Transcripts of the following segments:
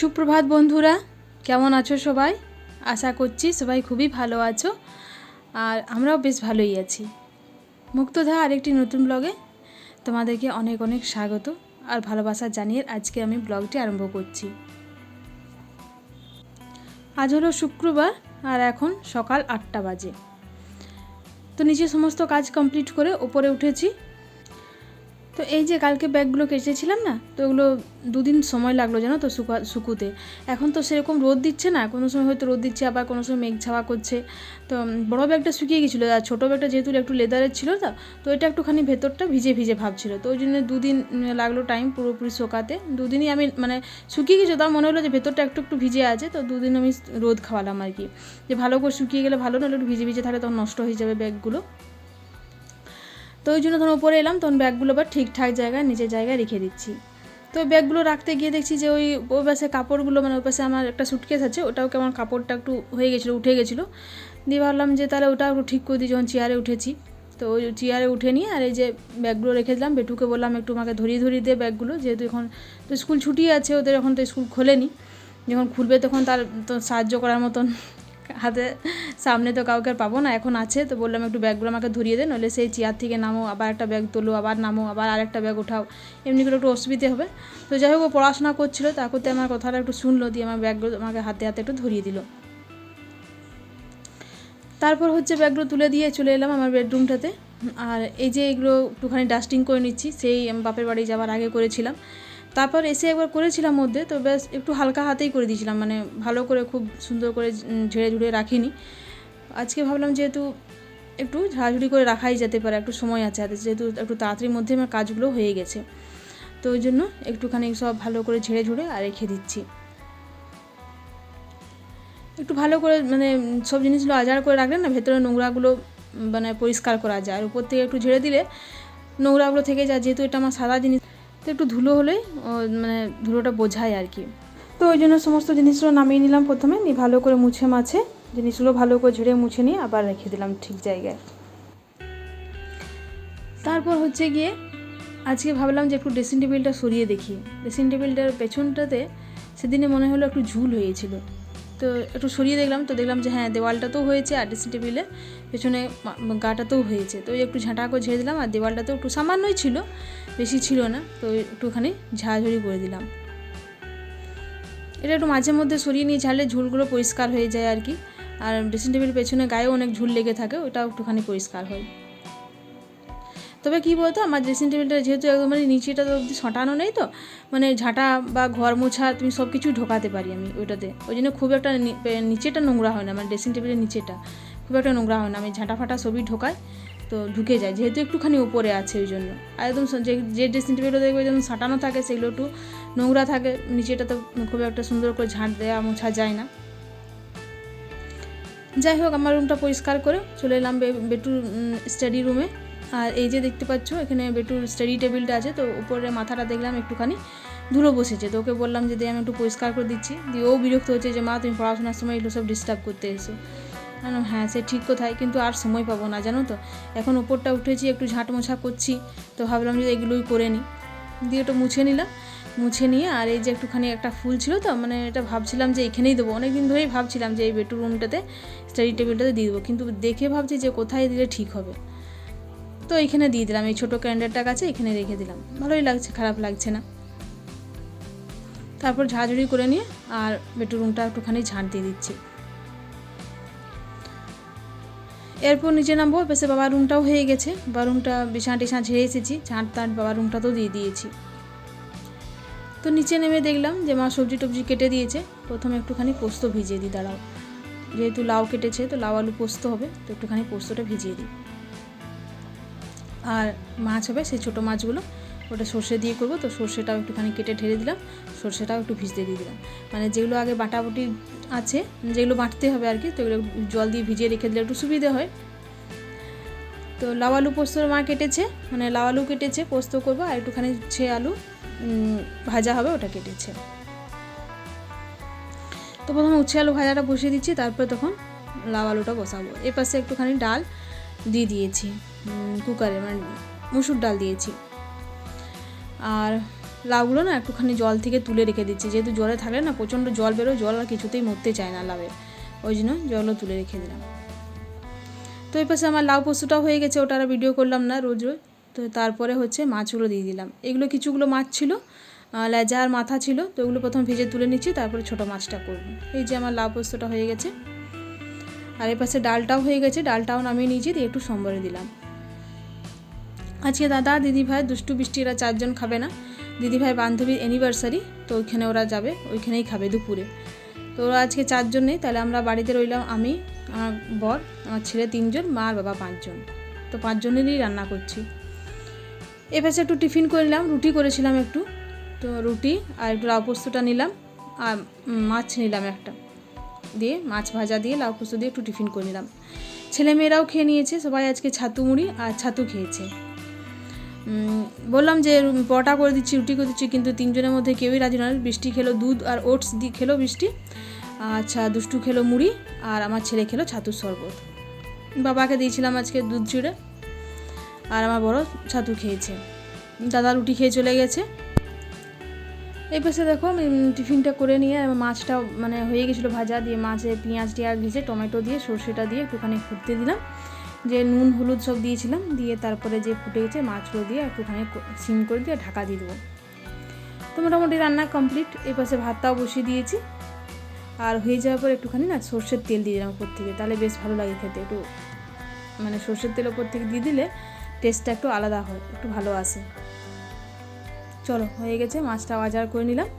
সুপ্রভাত বন্ধুরা, কেমন আছো সবাই? আশা করছি সবাই খুবই ভালো আছো, আর আমরাও বেশ ভালোই আছি। মুক্তধারা আরেকটি নতুন ব্লগে তোমাদেরকে অনেক অনেক স্বাগত আর ভালোবাসা জানিয়ে আজকে আমি ব্লগটি আরম্ভ করছি। আজ হলো শুক্রবার আর এখন সকাল 8টা বাজে। তো নিচে সমস্ত কাজ কমপ্লিট করে ওপরে উঠেছি। তো এই যে কালকে ব্যাগগুলো কেচেছিলাম না, তো ওগুলো দুদিন সময় লাগলো জানো তো শুকুতে। এখন তো সেরকম রোদ দিচ্ছে না, কোনো সময় হয়তো রোদ দিচ্ছে, আবার কোনো সময় মেঘ ছাওয়া করছে। তো বড়ো ব্যাগটা শুকিয়ে গেছিলো, আর ছোটো ব্যাগটা যেহেতু একটু লেদারের ছিল, তো এটা একটুখানি ভেতরটা ভিজে ভিজে ভাবছিল, তো ওই জন্য দুদিন লাগলো টাইম পুরোপুরি শোকাতে। দুদিনই আমি শুকিয়ে গেছিলো, তাও মনে হলো যে ভেতরটা একটু একটু ভিজে আছে, তো দুদিন আমি রোদ খাওয়ালাম আর কি, যে ভালো করে শুকিয়ে গেলে ভালো, নাহলে একটু ভিজে ভিজে থাকলে তখন নষ্ট হয়ে যাবে ব্যাগগুলো। তো ওই জন্য তখন ওপরে এলাম, তখন ব্যাগগুলো আবার ঠিকঠাক জায়গায় নিজের জায়গায় রেখে দিচ্ছি। তো ব্যাগগুলো রাখতে গিয়ে দেখছি যে ওই পাশে কাপড়গুলো, ওই পাশে আমার একটা সুটকেস আছে, ওটাও কেমন কাপড়টা একটু হয়ে গেছিলো, উঠে গেছিলো। দিয়ে ভাবলাম যে তাহলে ওটা একটু ঠিক করে দিই যখন চেয়ারে উঠেছি। তো ওই চেয়ারে উঠে নিয়ে আর এই যে ব্যাগগুলো রেখে দিলাম। বেটুকে বললাম একটু আমাকে ধরিয়ে দে ব্যাগগুলো, যেহেতু এখন তো স্কুল ছুটি আছে ওদের, এখন তো স্কুল খোলেনি, যখন খুলবে তখন তার তো সাহায্য করার মতন হাতে সামনে তো কাউকে আর পাবো না, এখন আছে। তো বললাম একটু ব্যাগগুলো আমাকে ধরিয়ে দে, নইলে সেই চেয়ার থেকে নামো, আবার একটা ব্যাগ তোলো, আবার নামো, আবার আরেকটা ব্যাগ ওঠাও, এমনি করে একটু অসুবিধে হবে। তো যাই হোক, ও পড়াশোনা করছিলো, তা করতে আমার কথাটা একটু শুনলো, দিয়ে আমার ব্যাগগুলো আমাকে হাতে হাতে একটু ধরিয়ে দিল। তারপর ব্যাগগুলো তুলে দিয়ে চলে এলাম আমার বেডরুমটাতে। আর এই যে এগুলো একটুখানি ডাস্টিং করে নিচ্ছি, সেই বাপের বাড়ি যাওয়ার আগে করেছিলাম। তারপর এসে একবার করেছিলাম মধ্যে, তো বেশ একটু হালকা হাতেই করে দিয়েছিলাম, ভালো করে খুব সুন্দর করে ঝেড়ে ঝুড়ে রাখিনি। আজকে ভাবলাম যেহেতু একটু ঝাড়াঝুড়ি করে রাখাই যেতে পারে, একটু সময় আছে হাতে, যেহেতু একটু তাড়াতাড়ির মধ্যে আমার কাজগুলো হয়ে গেছে, তো ওই জন্য একটুখানি সব ভালো করে ঝেড়ে ঝুড়ে আর রেখে দিচ্ছি। একটু ভালো করে সব জিনিসগুলো আজাড় করে রাখলে না, ভেতরে নোংরাগুলো পরিষ্কার করা যায়, আর উপর থেকে একটু ঝেড়ে দিলে নোংরাগুলো থেকে যায়। যেহেতু এটা আমার সাদা জিনিস, তো একটু ধুলো হলেই ধুলোটা বোঝায় আর কি। তো ওই জন্য সমস্ত জিনিসগুলো নামিয়ে নিলাম প্রথমে, নিয়ে ভালো করে মুছে মাছে জিনিসগুলো ভালো করে ঝেড়ে মুছে নিয়ে আবার রেখে দিলাম ঠিক জায়গায়। তারপর গিয়ে আজকে ভাবলাম যে একটু ড্রেসিং টেবিলটা সরিয়ে দেখি। ড্রেসিং টেবিলটার পেছনটাতে সেদিনে মনে হলো একটু ঝুল হয়েছিল, তো একটু সরিয়ে দেখলাম, তো দেখলাম যে হ্যাঁ, দেওয়ালটাতেও হয়েছে আর ড্রেসিং টেবিলের পেছনে গাটাতেও হয়েছে। তো একটু ঝাঁটা করে ঝেড়ে দিলাম, আর দেওয়ালটাতেও একটু সামান্যই ছিল, বেশি ছিল না, তো একটুখানি ঝাড়াঝড়ি করে দিলাম। এটা একটু মাঝে মধ্যে সরিয়ে নিয়ে ঝাড়লে ঝুলগুলো পরিষ্কার হয়ে যায় আর কি। আর ড্রেসিং টেবিলের পেছনে গায়েও অনেক ঝুল লেগে থাকে, ওটাও একটুখানি পরিষ্কার হয়। তবে কী বলতো, আমার ড্রেসিং টেবিলটা যেহেতু একদম নিচেটা তো অবধি সটানো নেই, তো ঝাঁটা বা ঘর মোছা তুমি সব কিছুই ঢোকাতে পারি আমি ওইটাতে, ওই জন্য খুব একটা নিচেটা নোংরা হয় না, ড্রেসিং টেবিলের নিচেটা খুব একটা নোংরা হয় না, আমি ঝাঁটা ফাটা সবই ঢোকাই, তো ঢুকে যায়, যেহেতু একটুখানি উপরে আছে ওই জন্য। আর একদম যে ড্রেসিং টেবিলটা দেখবে যেমন সাঁটানো থাকে, সেগুলো একটু নোংরা থাকে, নিচেটা তো খুব একটা সুন্দর করে ঝাঁট দেওয়া মোছা যায় না। যাই হোক, আমার রুমটা পরিষ্কার করে চলে এলাম বেটুর স্টাডি রুমে। আর এই যে দেখতে পাচ্ছ, এখানে বেটুর স্টাডি টেবিলটা আছে, তো উপরে মাথাটা দেখলাম একটুখানি ধুলো বসেছে, তো ওকে বললাম যে আমি একটু পরিষ্কার করে দিচ্ছি। দিয়ে ও বিরক্ত হচ্ছে যে মা, তুমি পড়াশোনার সময় এগুলো সব ডিস্টার্ব করতে এসো। হ্যাঁ, সে ঠিক কোথায়, কিন্তু আর সময় পাবো না জানো তো, এখন উপরটা উঠেছি, একটু ঝাঁট মোছা করছি, তো ভাবলাম যে এগুলোই করে নিই। দিয়ে ওটা মুছে নিলাম, মুছে নিয়ে আর এই যে একটুখানি একটা ফুল ছিল, তো এটা ভাবছিলাম যে এখানেই দেবো, অনেকদিন ধরেই ভাবছিলাম যে এই বেডরুম রুমটাতে স্টাডি টেবিলটাতে দিয়ে দেবো, কিন্তু দেখে ভাবছি যে কোথায় দিলে ঠিক হবে, তো এইখানে দিয়ে দিলাম, এই ছোটো ক্যান্ডেলটার কাছে এখানে রেখে দিলাম, ভালোই লাগছে, খারাপ লাগছে না। তারপর ঝাড়ঝুড়ি করে নিয়ে আর বেডরুম রুমটা একটুখানি ঝাঁট দিয়ে দিচ্ছি। এরপর নিচে নামবো, পেছে বাবার রুমটাও হয়ে গেছে, বাবার রুমটা বিছানা টিছানা ঝেড়ে এসেছি, ঝাঁট তাঁট বাবার রুমটাতেও দিয়ে দিয়েছি। তো নিচে নেমে দেখলাম যে মা সবজি টবজি কেটে দিয়েছে, প্রথমে একটুখানি পোস্ত ভিজিয়ে দিই, দাঁড়াও, যেহেতু লাউ কেটেছে তো লাউ আলু পোস্ত হবে, তো একটুখানি পোস্তটা ভিজিয়ে দিই। আর মাছ হবে, সেই ছোটো মাছগুলো ওটা সর্ষে দিয়ে করবো, তো সর্ষেটাও একটুখানি কেটে ঢেলে দিলাম, সর্ষেটাও একটু ভিজতে দিয়ে দিলাম, যেগুলো আগে বাটাবুটি আছে, যেগুলো বাটতে হবে আর কি, তো এগুলো জল দিয়ে ভিজিয়ে রেখে দিলে একটু সুবিধে হয়। তো লাউ আলু পোস্ত মা কেটেছে, লাউ আলু কেটেছে, পোস্ত করবো, আর একটুখানি আলু ভাজা হবে, ওটা কেটেছে। তো প্রথমে উচ্ছে আলু ভাজাটা বসিয়ে দিচ্ছি, তারপরে তখন লাউ আলুটা বসাবো। এর পাশে একটুখানি ডাল দিয়ে দিয়েছি কুকারে, মুসুর ডাল দিয়েছি। আর লাউগুলো না একটুখানি জল থেকে তুলে রেখে দিচ্ছি, যেহেতু জলে থাকলে না প্রচণ্ড জল বেরোয়, জল আর কিছুতেই মরতে চায় না লাউয়ের, ওই জন্য জলও তুলে রেখে দিলাম। তো এই পাশে আমার লাউ পোস্তটাও হয়ে গেছে, ওটা আর ভিডিও করলাম না রোজ রোজ। তো তারপরে হচ্ছে মাছগুলো দিয়ে দিলাম, এগুলো কিছুগুলো মাছ ছিল, লেজা আর মাথা ছিল, তো ওগুলো প্রথম ভেজে তুলে নিচ্ছি, তারপরে ছোটো মাছটা করব। এই যে আমার লাউ পোস্তটা হয়ে গেছে, আর এই পাশে ডালটাও হয়ে গেছে, ডালটাও নামিয়ে নিয়েছি, দিয়ে একটু সম্বরে দিলাম। আজকে দাদা, দিদিভাই, দুষ্টু বৃষ্টি এরা 4 জন খাবে না, দিদিভাই বান্ধবীর অ্যানিভার্সারি, তো ওইখানে ওরা যাবে, ওইখানেই খাবে দুপুরে। তো ওরা আজকে 4 জন নেই, তাহলে আমরা বাড়িতে রইলাম, আমি, আমার বর, আমার ছেলে 3 জন, মা আর বাবা 5 জন, তো 5 জনেরই রান্না করছি। এপাশে একটু টিফিন করে নিলাম, রুটি করেছিলাম একটু, তো রুটি আর একটু লাউ পোস্তটা নিলাম, আর মাছ নিলাম একটা, দিয়ে মাছ ভাজা দিয়ে লাউ পোস্ত দিয়ে একটু টিফিন করে নিলাম। ছেলেমেয়েরাও খেয়ে নিয়েছে, সবাই আজকে ছাতু মুড়ি আর ছাতু খেয়েছে। বললাম যে পরোটা করে দিচ্ছি, রুটি করে দিচ্ছি, কিন্তু 3 জনের মধ্যে কেউই রাজি নয়। বৃষ্টি খেলো দুধ আর ওটস দিয়ে খেলো বৃষ্টি, আচ্ছা দুষ্টু খেলো মুড়ি, আর আমার ছেলে খেলো ছাতুর শরবত। বাবাকে দিয়েছিলাম আজকে দুধ চিড়ে, আর আমার বড় ছাতু খেয়েছে। দাদা রুটি খেয়ে চলে গেছে। এই পাশে দেখো আমি টিফিনটা করে নিয়ে মাছটা মানে হয়ে গেছিলো ভাজা, দিয়ে মাছে পেঁয়াজ টিয়াজ ভেজে টমেটো দিয়ে সর্ষেটা দিয়ে একটুখানি ফুটতে দিলাম, যে নুন হলুদ সব দিয়েছিলাম, দিয়ে তারপরে যে ফুটে গেছে মাছগুলো দিয়ে একটুখানি সিম করে দিয়ে ঢাকা দিয়ে দেবো। তো মোটামুটি রান্না কমপ্লিট। এই পাশে ভাতটাও বসিয়ে দিয়েছি, আর হয়ে যাওয়ার পর একটুখানি না সর্ষের তেল দিয়ে দিলাম উপর থেকে, তাহলে বেশ ভালো লাগে খেতে, একটু মানে সর্ষের তেল উপর থেকে দিয়ে দিলে টেস্টটা একটু আলাদা হয়, একটু ভালো আসে। চলো হয়ে গেছে, মাছটা বাজার করে নিলাম।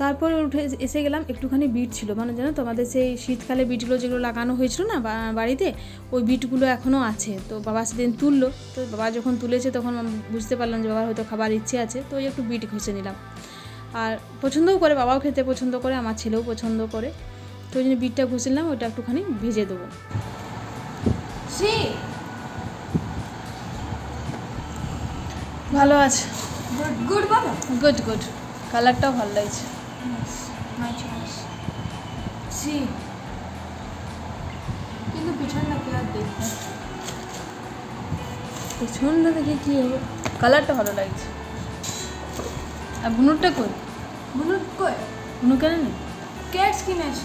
তারপরে উঠে এসে গেলাম, একটুখানি বিট ছিল, মানে জানো তো আমাদের সেই শীতকালে বিটগুলো যেগুলো লাগানো হয়েছিল না বাড়িতে, ওই বিটগুলো এখনও আছে। তো বাবা সেদিন তুললো, তো বাবা যখন তুলেছে তখন বুঝতে পারলাম যে বাবার হয়তো খাবার ইচ্ছে আছে, তো ওই একটু বিট ঘষে নিলাম। আর পছন্দও করে, বাবাও খেতে পছন্দ করে, আমার ছেলেও পছন্দ করে, তো ওই জন্য বিটটা ঘষে নিলাম, ওইটা একটুখানি ভেজে দেবো। ভালো আছে, গুড গুড বাবা, গুড গুড, কালারটাও ভালো লাগছে। কিন্তু পিছনটাকে আর দেখতে, পিছনটা দেখে কী হবে, কালারটা ভালো লাগছে। আর বুনুরটা কই? বুনুর কই? বুনু কেন নেই? ক্যাটস কিনেছে।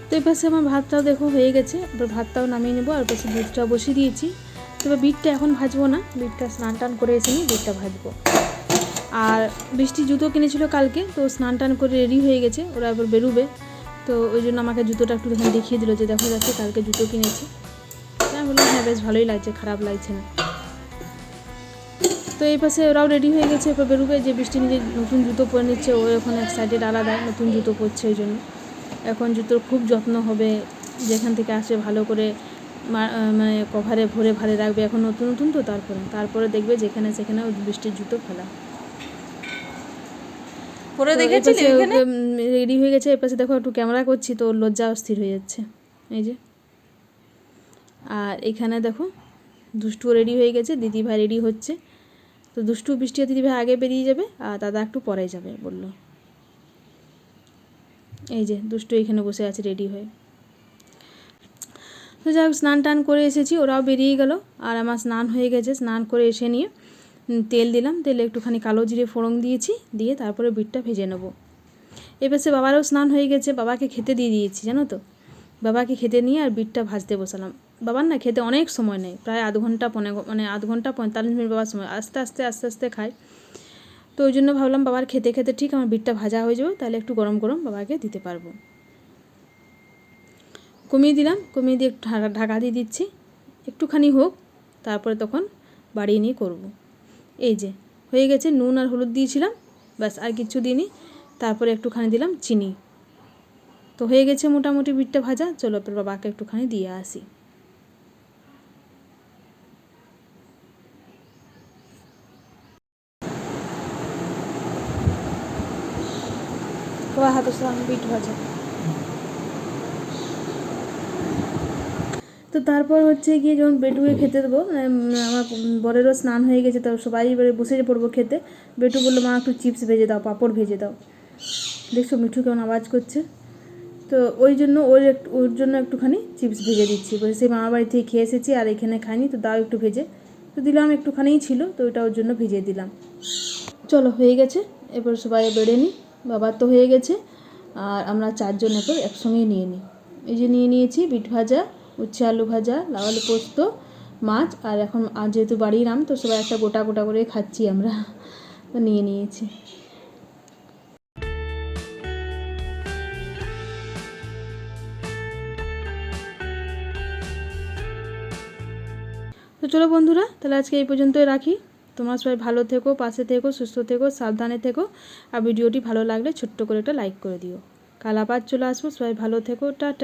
তো এই পাশে আমার ভাতটাও দেখো হয়ে গেছে, এবার ভাতটাও নামিয়ে নেবো, আর পাশে দুধটা বসিয়ে দিয়েছি। তবে বিটটা এখন ভাজবো না, বিটটা স্নান টান করে এসে নিয়ে বিটটা ভাজবো। আর বৃষ্টি জুতো কিনেছিল কালকে, তো স্নান টান করে রেডি হয়ে গেছে, ওরা এবার বেরোবে, তো ওই জন্য আমাকে জুতোটা একটু দেখিয়ে দিল যে দেখো যাচ্ছে কালকে জুতো কিনেছি। হ্যাঁ বললাম হ্যাঁ বেশ ভালোই লাগছে, খারাপ লাগছে না। তো এই পাশে ওরাও রেডি হয়ে গেছে, এবার বেরোবে, যে বৃষ্টি নিজে নতুন জুতো পরে নিচ্ছে, ও এখন এক্সাইটেড আলাদা, নতুন জুতো পরছে, ওই জন্য এখন জুতোর খুব যত্ন হবে, যেখান থেকে আসে ভালো করে মানে কভারে ভরে ভালো রাখবে, এখন নতুন নতুন তো, তারপরে দেখবে যেখানে সেখানে ওই বৃষ্টির জুতো ফেলা পরে দেখেছি। রেডি হয়ে গেছে, এপাশে দেখো একটু ক্যামেরা করছি, তো লজ্জা অস্থির হয়ে যাচ্ছে, এই যে। আর এখানে দেখো দুষ্টুও রেডি হয়ে গেছে, দিদিভাই রেডি হচ্ছে, তো দুষ্টু বৃষ্টি আর দিদিভাই আগে বেরিয়ে যাবে, আর দাদা একটু পরে যাবে বললো। এই যে দুষ্টু এখানে বসে আছে রেডি হয়ে। তো যাই হোক স্নান টান করে এসেছি, ওরাও বেরিয়ে গেল, আর আমার স্নান হয়ে গেছে। স্নান করে এসে নিয়ে তেল দিলাম, তেলে একটুখানি কালো জিরে ফোড়ন দিয়েছি, দিয়ে তারপরে বিটটা ভেজে নেবো। এপাশে বাবারও স্নান হয়ে গেছে, বাবাকে খেতে দিয়ে দিয়েছি জানো তো, বাবাকে খেতে নিয়ে আর বিটটা ভাজতে বসালাম। বাবার না খেতে অনেক সময় নেই, প্রায় আধ ঘন্টা 45 মিনিট বাবার সময়, আস্তে আস্তে খায়, তো ওই জন্য ভাবলাম বাবার খেতে খেতে ঠিক আমার বিটটা ভাজা হয়ে যাবে, তাহলে একটু গরম গরম বাবাকে দিতে পারবো। কমিয়ে দিলাম, কমিয়ে দিয়ে একটু ঢাকা দিয়ে দিচ্ছি, একটুখানি হোক, তারপরে তখন বাড়িয়ে নিয়ে করবো। এই যে হয়ে গেছে, নুন আর হলুদ দিয়েছিলাম, ব্যাস আর কিচ্ছু দিইনি, তারপরে একটুখানি দিলাম চিনি, তো হয়ে গেছে মোটামুটি বিটটা ভাজা। চলো এবার বাবাকে একটুখানি দিয়ে আসি। বাবা হাতে বিট ভাজা। তো তারপর হচ্ছে গিয়ে যখন বেটুকে খেতে দেবো, আমার বরেরও স্নান হয়ে গেছে, তো সবাই এবারে বসে পড়বো খেতে। বেটু বললো মা একটু চিপস ভেজে দাও, পাঁপড় ভেজে দাও। দেখছো মিঠু কেমন আওয়াজ করছে, তো ওই জন্য ওর জন্য একটুখানি চিপস ভেজে দিচ্ছি, বলে সেই মামা বাড়ি থেকে খেয়ে এসেছি আর এখানে খাইনি, তো দাও একটু ভেজে, তো দিলাম, একটুখানিই ছিল, তো ওইটা ওর জন্য ভেজে দিলাম। চলো হয়ে গেছে, এবার সবাই বেড়ে নিই। বাবার তো হয়ে গেছে, আর আমরা 4 জন এরপর একসঙ্গেই নিয়ে নিই। এই যে নিয়ে নিয়েছি বিট ভাজা, উচ্ছে আলু ভাজা, লাউ আলু পোস্ত, মাছ, আর এখন যেহেতু বাড়ির আম তো সবাই একটা গোটা গোটা করে খাচ্ছি আমরা, তো নিয়ে নিয়েছি। তো চলো বন্ধুরা, তাহলে আজকে এই পর্যন্তই রাখি। তোমরা সবাই ভালো থেকো, পাশে থেকো, সুস্থ থেকো, সাবধানে থেকো। আর ভিডিওটি ভালো লাগলে ছোট্ট করে একটা লাইক করে দিও। কাল আবার চলে আসবো, সবাই ভালো থেকো, টাটা।